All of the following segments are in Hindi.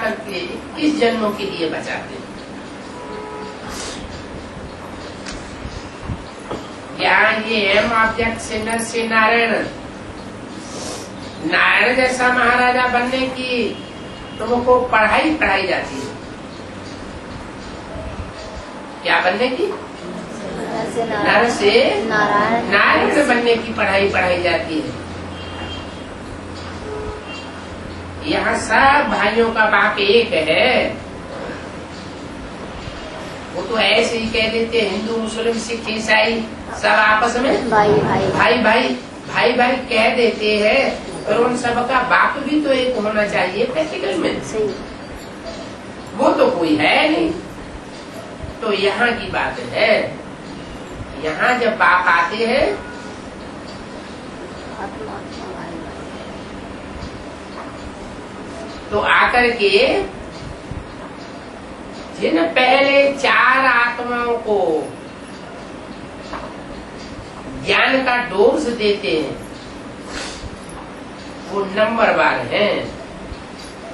करके 21 जन्मों के लिए बचाते हैं। ज्ञान ये एम ऑब्जेक्ट से नारायण जैसा महाराजा बनने की तुमको पढ़ाई पढ़ाई जाती है। क्या बनने की? नर से नारायण बनने की पढ़ाई पढ़ाई जाती है। यहाँ सब भाइयों का बाप एक है। वो तो ऐसे ही कह देते हैं, हिंदू मुस्लिम सिख ईसाई सब आपस में भाई भाई कह देते हैं, पर उन सब का बाप भी तो एक होना चाहिए प्रैक्टिकल में। वो तो कोई है नहीं। तो यहाँ की बात है, यहाँ जब बाप आते हैं तो आकर के जिन पहले 4 आत्माओं को ज्ञान का डोज देते हैं वो नंबरवार हैं।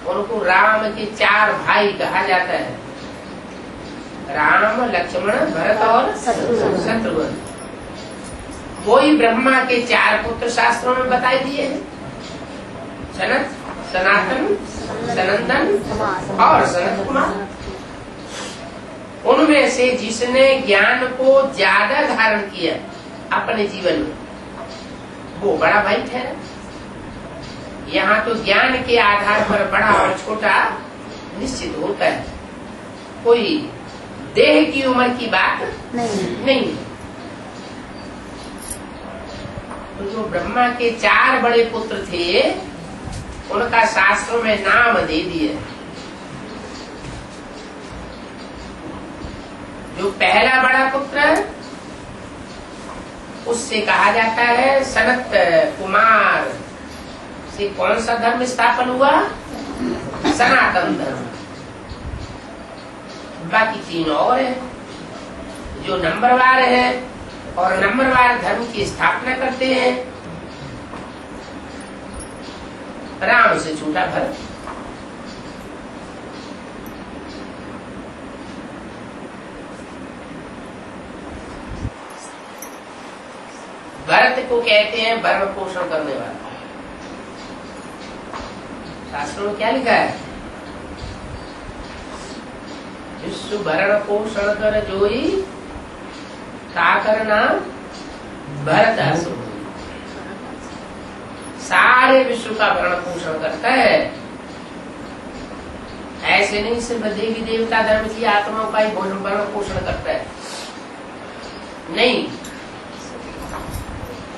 उनको राम के 4 भाई कहा जाता है, राम लक्ष्मण भरत और शत्रुघ्न। वही ब्रह्मा के 4 पुत्र शास्त्रों में बताए दिए हैं, सनत सनातन सनंदन और सनत कुमार। उनमें से जिसने ज्ञान को ज्यादा धारण किया अपने जीवन में वो बड़ा भाई ठहरा। यहाँ तो ज्ञान के आधार पर बड़ा और छोटा निश्चित होता है, कोई देह की उम्र की बात नहीं। तो जो ब्रह्मा के 4 बड़े पुत्र थे उनका शास्त्रों में नाम दे दिए। जो पहला बड़ा पुत्र उससे कहा जाता है सनत कुमार। से कौन सा धर्म स्थापन हुआ? सनातन धर्म। बाकी 3 और है जो नंबरवार है और नंबरवार धर्म की स्थापना करते हैं। राम से छूटा भरत। भरत को कहते हैं भरण पोषण करने वाला। शास्त्रों में क्या लिखा है? विश्व भरण पोषण कर जोई का करना भरत असुर। सारे विश्व का भरण पोषण करता है। ऐसे नहीं सिर्फ देवी देवता धर्म की आत्माओं का ही भरण पोषण करता है, नहीं।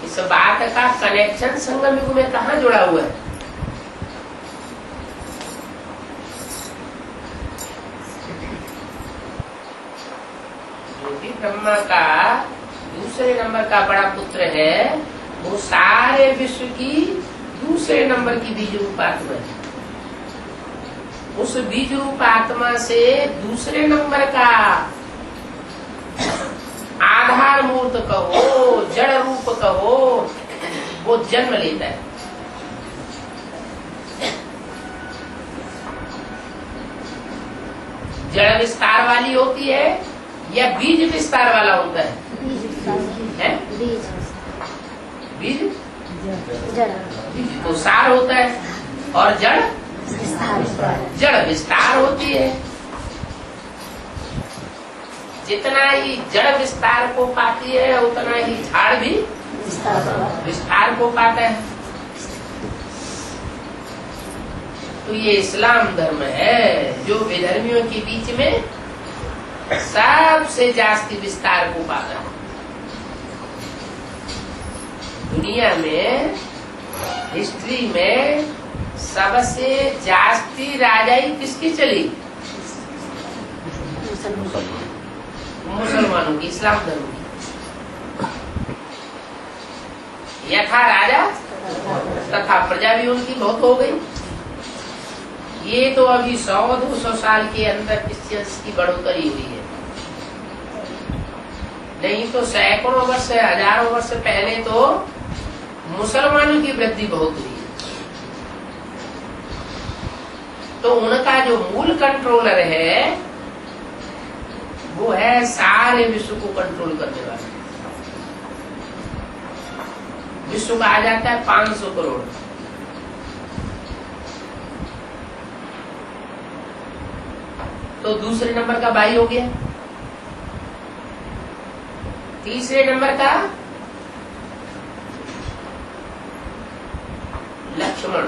इस बात का कनेक्शन संगम युग में कहाँ जुड़ा हुआ है? जो भी ब्रह्मा का दूसरे नंबर का बड़ा पुत्र है वो सारे विश्व की दूसरे नंबर की बीज रूप आत्मा है। उस बीज रूप आत्मा से दूसरे नंबर का आधार मूर्त कहो, जड़ रूप कहो, वो जन्म लेता है। जड़ विस्तार वाली होती है या बीज विस्तार वाला होता है? बीज तो सार होता है और जड़ विस्तार होती है। जितना ही जड़ विस्तार को पाती है उतना ही झाड़ भी विस्तार को पाता है। तो ये इस्लाम धर्म है जो विधर्मियों के बीच में सबसे जास्ती विस्तार को पाता है। दुनिया में हिस्ट्री में सबसे जास्ती राजाई किसकी चली? मुसलमानों की, इस्लाम धर्म की। यथा राजा तथा प्रजा भी उनकी बहुत हो गई। ये तो अभी 100-200 साल के अंदर क्रिश्चियंस की बढ़ोतरी हुई है, नहीं तो सैकड़ों वर्ष, हजारों वर्ष पहले तो मुसलमानों की वृद्धि बहुत हुई है। तो उनका जो मूल कंट्रोलर है वो है सारे विश्व को कंट्रोल करने वाला। विश्व का आ जाता है 500 करोड़। तो दूसरे नंबर का भाई हो गया। तीसरे नंबर का लक्ष्मण।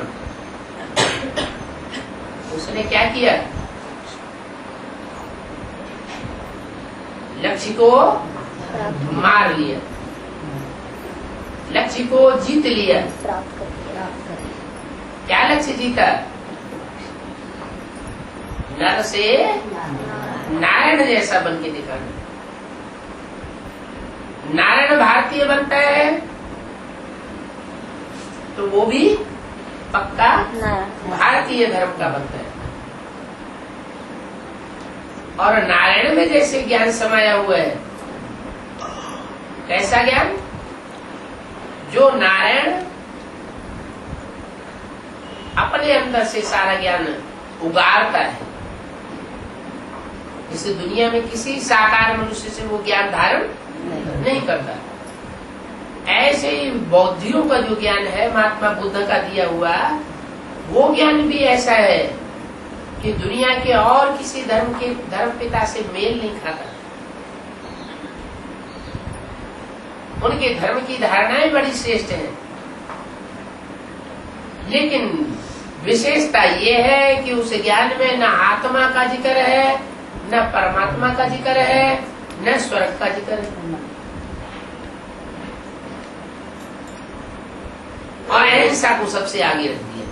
उसने क्या किया? लक्ष्य को मार लिया, लक्ष्य को जीत लिया। क्या लक्ष्य जीता? नर से नारायण जैसा बन के दिखाना। नारायण भारतीय बनता है तो वो भी पक्का भारतीय धर्म का बनता है। और नारायण में जैसे ज्ञान समाया हुआ है, कैसा ज्ञान? जो नारायण अपने अंदर से सारा ज्ञान उगारता है। इस दुनिया में किसी साकार मनुष्य से वो ज्ञान धारण नहीं करता। ऐसे ही बौद्धियों का जो ज्ञान है महात्मा बुद्ध का दिया हुआ, वो ज्ञान भी ऐसा है कि दुनिया के और किसी धर्म पिता से मेल नहीं खाता। उनके धर्म की धारणाएं बड़ी श्रेष्ठ हैं, लेकिन विशेषता ये है कि उस ज्ञान में न आत्मा का जिक्र है, न परमात्मा का जिक्र है, न स्वर्ग का जिक्र है। और अहिंसा को सबसे आगे रख दिया।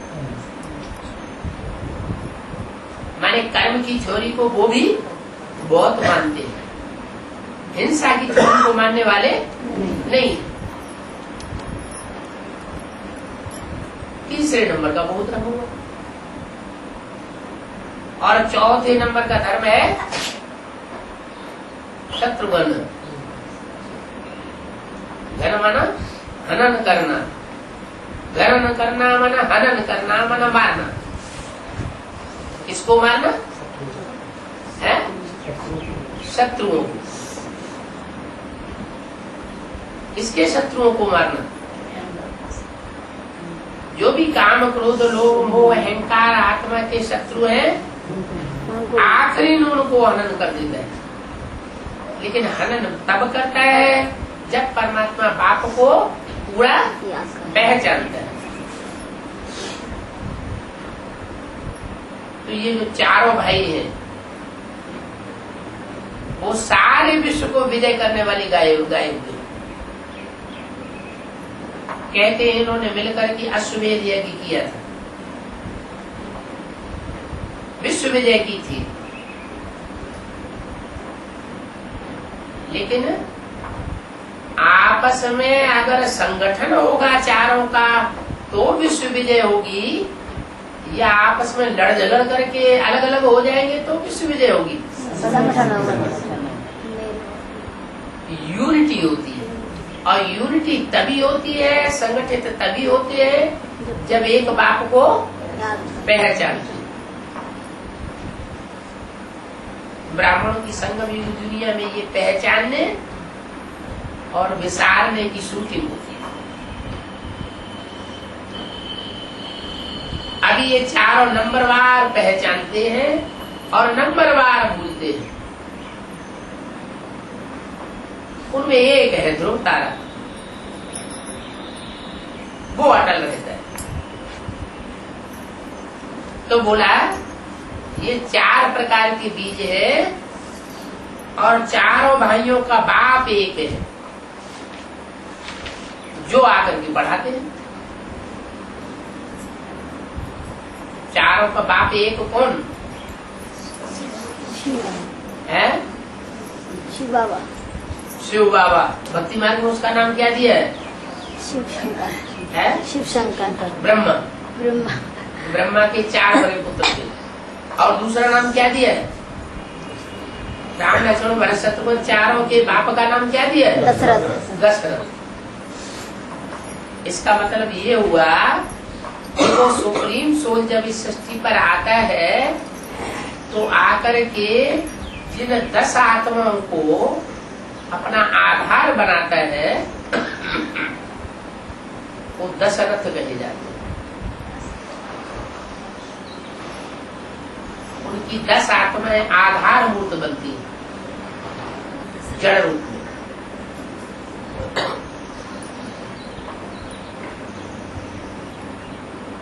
माने कर्म की थ्योरी को वो भी बहुत मानते हैं, हिंसा की थ्योरी को मानने वाले नहीं। तीसरे नंबर का बहुत धर्म हुआ। और चौथे नंबर का धर्म है शत्रुघ्न। घन माना हनन करना, घन करना माना हनन करना, माना मारना। किसको मारना है? शत्रुओं को। किसके शत्रुओं को मारना? जो भी काम क्रोध लोभ मोह अहंकार आत्मा के शत्रु हैं, आखिरी में उनको हनन कर देता है। लेकिन हनन तब करता है जब परमात्मा बाप को पूरा पहचानता है। तो ये जो चारों भाई हैं, वो सारे विश्व को विजय करने वाली गायब कहते हैं। इन्होंने मिलकर के अश्वमेध यज्ञ किया था, विश्व विजय की थी। लेकिन आपस में अगर संगठन होगा चारों का तो विश्व विजय होगी, या आपस में लड़ झगड़ करके अलग अलग हो जाएंगे तो विश्व विजय होगी। यूनिटी होती है, और यूनिटी तभी होती है, संगठित तभी होती है जब एक बाप को पहचानते। ब्राह्मणों की संगम युग दुनिया में ये पहचानने और विसारने की शूटिंग होती है। अभी ये चारों नंबरवार पहचानते हैं और नंबरवार भूलते हैं। उनमें एक है ध्रुव तारा, वो अटल रहता है। तो बोला ये 4 प्रकार के बीज है और चारों भाइयों का बाप एक है, जो आकर के बढ़ाते हैं। चारों का बाप एक कौन है? शिव बाबा। शिव बाबा। भक्ति मार्ग में उसका नाम क्या दिया है? शिव शंकर है? शिव शंकर। ब्रह्मा। ब्रह्मा। ब्रह्मा के 4 बड़े पुत्र थे। और दूसरा नाम क्या दिया है? राम लक्ष्मण भरत शत्रुघ्न, चारों के बाप का नाम क्या दिया है? दशरथ। दशरथ। इसका मतलब ये हुआ वो सुप्रीम सोल जब इस सृष्टि पर आता है तो आकर के जिन 10 आत्माओं को अपना आधार बनाता है वो 10 रथ कहे जाते हैं। उनकी 10 आत्माएं आधार मूर्त बनती हैं जड़ रूप में।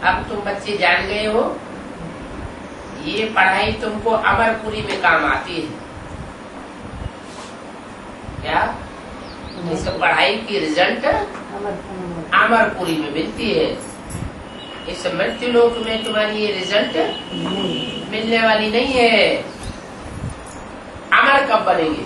अब तुम बच्चे जान गए हो, ये पढ़ाई तुमको अमरपुरी में काम आती है। क्या इस पढ़ाई की रिजल्ट अमरपुरी में मिलती है। इस मृत्यु लोक में तुम्हारी ये रिजल्ट मिलने वाली नहीं है। अमर कब बनेंगे?